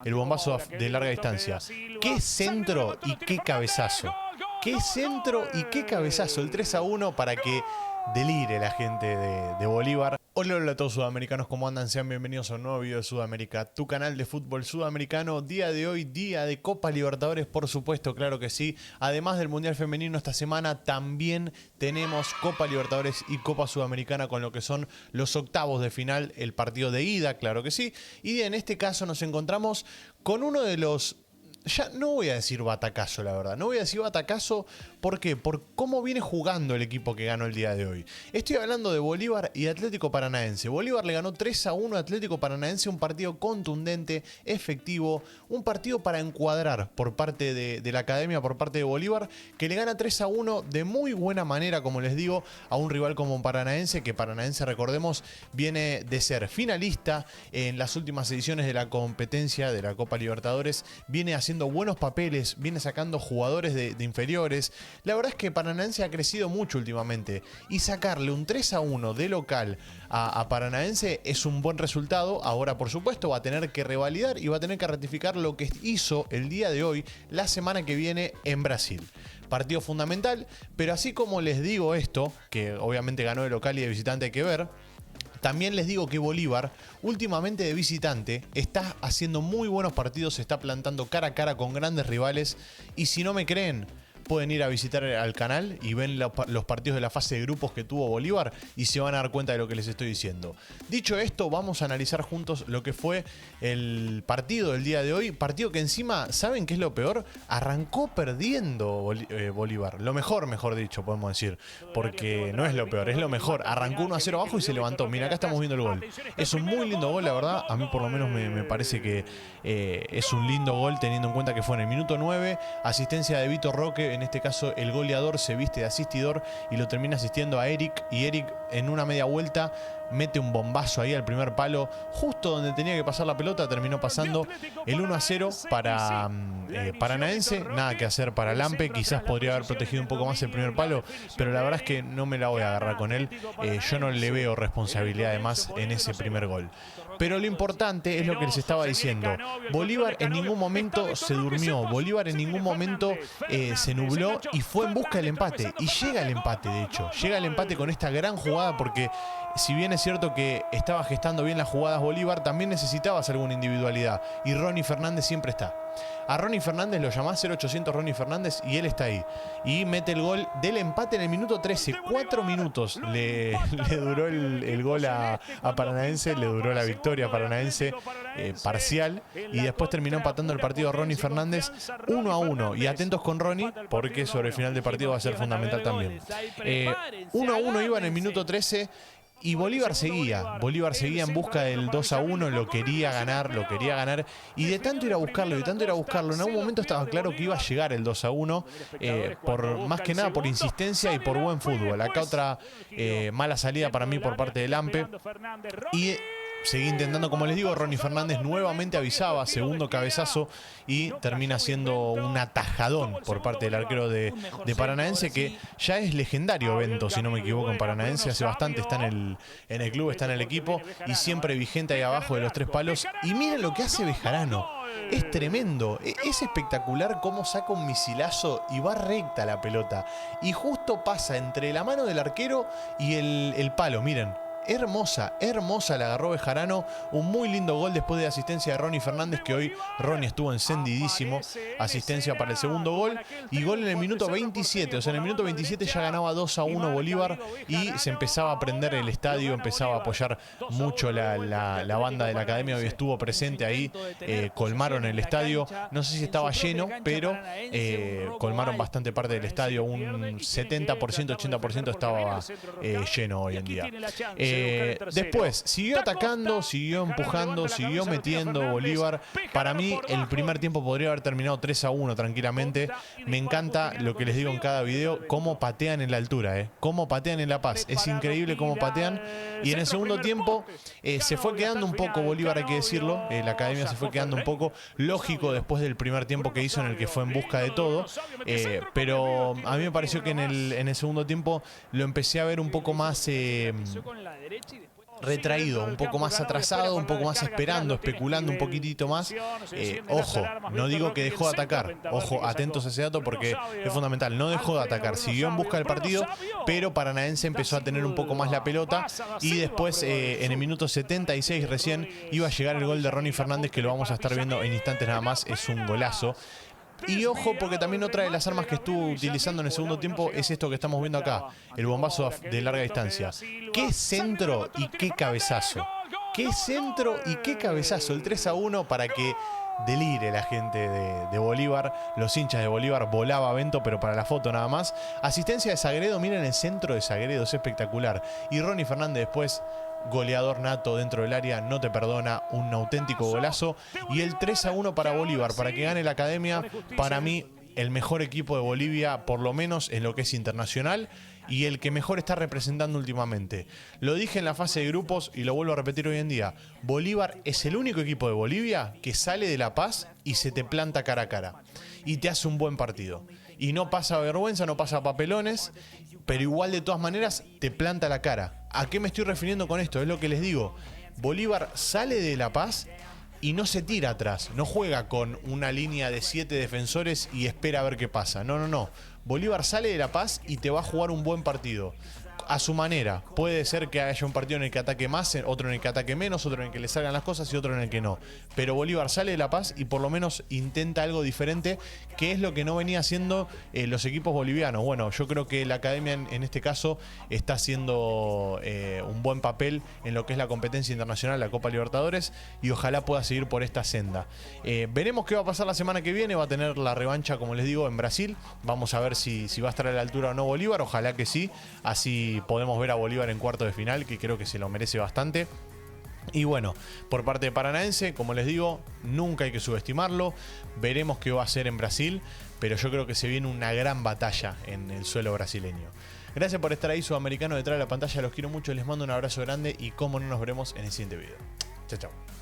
El bombazo de larga distancia. ¡Qué centro y qué cabezazo! ¡Qué centro y qué cabezazo! El 3-1 para que delire la gente de Bolívar. Hola, hola a todos sudamericanos, ¿cómo andan? Sean bienvenidos a un nuevo video de Sudamérica, tu canal de fútbol sudamericano. Día de hoy, día de Copa Libertadores, por supuesto, claro que sí. Además del Mundial Femenino esta semana, también tenemos Copa Libertadores y Copa Sudamericana con lo que son los octavos de final, el partido de ida, claro que sí. Y en este caso nos encontramos con uno de los... Ya no voy a decir batacazo, la verdad. No voy a decir batacazo, ¿por qué? Por cómo viene jugando el equipo que ganó el día de hoy. Estoy hablando de Bolívar y Atlético Paranaense. Bolívar le ganó 3-1 a Atlético Paranaense, un partido contundente, efectivo, un partido para encuadrar por parte de la academia, por parte de Bolívar, que le gana 3-1 de muy buena manera, como les digo, a un rival como Paranaense, que Paranaense, recordemos, viene de ser finalista en las últimas ediciones de la competencia de la Copa Libertadores, viene haciendo buenos papeles, viene sacando jugadores de inferiores. La verdad es que Paranaense ha crecido mucho últimamente y sacarle un 3-1 de local a Paranaense es un buen resultado. Ahora, por supuesto, va a tener que revalidar y va a tener que ratificar lo que hizo el día de hoy, la semana que viene en Brasil. Partido fundamental, pero así como les digo esto, que obviamente ganó de local y de visitante hay que ver, también les digo que Bolívar, últimamente de visitante, está haciendo muy buenos partidos, se está plantando cara a cara con grandes rivales. Y si no me creen, pueden ir a visitar al canal y ven los partidos de la fase de grupos que tuvo Bolívar y se van a dar cuenta de lo que les estoy diciendo. Dicho esto, vamos a analizar juntos lo que fue el partido del día de hoy. Partido que encima, ¿saben qué es lo peor? Arrancó perdiendo Bolívar. Lo mejor dicho, podemos decir. Porque no es lo peor, es lo mejor. Arrancó 1-0 abajo y se levantó. Mira, acá estamos viendo el gol. Es un muy lindo gol, la verdad. A mí por lo menos me parece que es un lindo gol, teniendo en cuenta que fue en el minuto 9. Asistencia de Vitor Roque. En este caso el goleador se viste de asistidor y lo termina asistiendo a Eric, y Eric en una media vuelta mete un bombazo ahí al primer palo, justo donde tenía que pasar la pelota. Terminó pasando el 1-0 para Paranaense. Nada que hacer para Lampe, quizás podría haber protegido un poco más el primer palo, pero la verdad es que no me la voy a agarrar con él. Yo no le veo responsabilidad de más en ese primer gol. Pero lo importante es lo que les estaba diciendo. Bolívar en ningún momento se durmió, Bolívar en ningún momento se nubló y fue en busca del empate. Y llega el empate, de hecho. Llega el empate con esta gran jugada, porque si bien es cierto que estaba gestando bien las jugadas Bolívar, también necesitaba hacer alguna individualidad. Y Ronnie Fernández siempre está. A Ronnie Fernández lo llamás 0800 Ronnie Fernández y él está ahí. Y mete el gol del empate en el minuto 13. 4 minutos le duró el gol a Paranaense, le duró la victoria a Paranaense parcial. Y después terminó empatando el partido Ronnie Fernández 1-1. Y atentos con Ronnie, porque sobre el final del partido va a ser fundamental también. 1-1 iba en el minuto 13. Y Bolívar seguía en busca del 2-1, lo quería ganar, y de tanto ir a buscarlo, en algún momento estaba claro que iba a llegar el 2-1, más que nada por insistencia y por buen fútbol. Acá otra mala salida para mí por parte de Lampe, y seguí intentando, como les digo. Ronnie Fernández nuevamente avisaba, segundo cabezazo, y termina siendo un atajadón por parte del arquero de Paranaense, que ya es legendario Bento, si no me equivoco, en Paranaense. Hace bastante está en el club, está en el equipo, y siempre vigente ahí abajo de los tres palos. Y miren lo que hace Bejarano. Es tremendo, es espectacular cómo saca un misilazo y va recta la pelota. Y justo pasa entre la mano del arquero y el palo, miren. Hermosa la agarró Bejarano. Un muy lindo gol después de asistencia de Ronnie Fernández, que hoy Ronnie estuvo encendidísimo. Asistencia para el segundo gol. Y gol en el minuto 27. O sea, en el minuto 27 ya ganaba 2-1 Bolívar. Y se empezaba a prender el estadio. Empezaba a apoyar mucho la banda de la academia. Hoy estuvo presente ahí. Colmaron el estadio. No sé si estaba lleno, pero colmaron bastante parte del estadio. Un 70%, 80% estaba lleno hoy en día. Después siguió atacando, siguió empujando, siguió metiendo Bolívar. Para mí el primer tiempo podría haber terminado 3-1 tranquilamente. Me encanta lo que les digo en cada video, cómo patean en la altura, cómo patean en La Paz. Es increíble cómo patean. Y en el segundo tiempo se fue quedando un poco Bolívar, hay que decirlo. La academia se fue quedando un poco, lógico, después del primer tiempo que hizo, en el que fue en busca de todo. Pero a mí me pareció que en el segundo tiempo lo empecé a ver un poco más retraído, un poco más atrasado, un poco más esperando, especulando un poquitito más. Ojo, no digo que dejó de atacar. Ojo, atentos a ese dato porque es fundamental. No dejó de atacar, siguió en busca del partido, pero Paranaense empezó a tener un poco más la pelota y después en el minuto 76 recién iba a llegar el gol de Ronnie Fernández, que lo vamos a estar viendo en instantes nada más. Es un golazo. Y ojo, porque también otra de las armas que estuvo utilizando en el segundo tiempo es esto que estamos viendo acá, el bombazo de larga distancia. ¡Qué centro y qué cabezazo! ¡Qué centro y qué cabezazo! El 3-1 para que delire la gente de Bolívar, los hinchas de Bolívar. Volaba Bento, pero para la foto nada más. Asistencia de Sagredo, miren el centro de Sagredo, es espectacular. Y Ronnie Fernández después, goleador nato dentro del área, no te perdona, un auténtico golazo. Y el 3-1 para Bolívar, para que gane la Academia. Para mí, el mejor equipo de Bolivia, por lo menos en lo que es internacional, y el que mejor está representando últimamente. Lo dije en la fase de grupos y lo vuelvo a repetir hoy en día. Bolívar es el único equipo de Bolivia que sale de La Paz y se te planta cara a cara. Y te hace un buen partido. Y no pasa vergüenza, no pasa papelones, pero igual de todas maneras te planta la cara. ¿A qué me estoy refiriendo con esto? Es lo que les digo. Bolívar sale de La Paz y no se tira atrás. No juega con una línea de 7 defensores y espera a ver qué pasa. No, no, no. Bolívar sale de La Paz y te va a jugar un buen partido. A su manera. Puede ser que haya un partido en el que ataque más, otro en el que ataque menos, otro en el que le salgan las cosas y otro en el que no. Pero Bolívar sale de La Paz y por lo menos intenta algo diferente, que es lo que no venía haciendo los equipos bolivianos. Bueno, yo creo que la Academia en este caso está haciendo un buen papel en lo que es la competencia internacional, la Copa Libertadores, y ojalá pueda seguir por esta senda. Veremos qué va a pasar la semana que viene. Va a tener la revancha, como les digo, en Brasil. Vamos a ver si va a estar a la altura o no Bolívar. Ojalá que sí. Así podemos ver a Bolívar en cuartos de final, que creo que se lo merece bastante. Y bueno, por parte de Paranaense, como les digo, nunca hay que subestimarlo. Veremos qué va a hacer en Brasil, pero yo creo que se viene una gran batalla en el suelo brasileño. Gracias por estar ahí, Sudamericano, detrás de la pantalla. Los quiero mucho, les mando un abrazo grande y como no, nos veremos en el siguiente video. Chao, chao.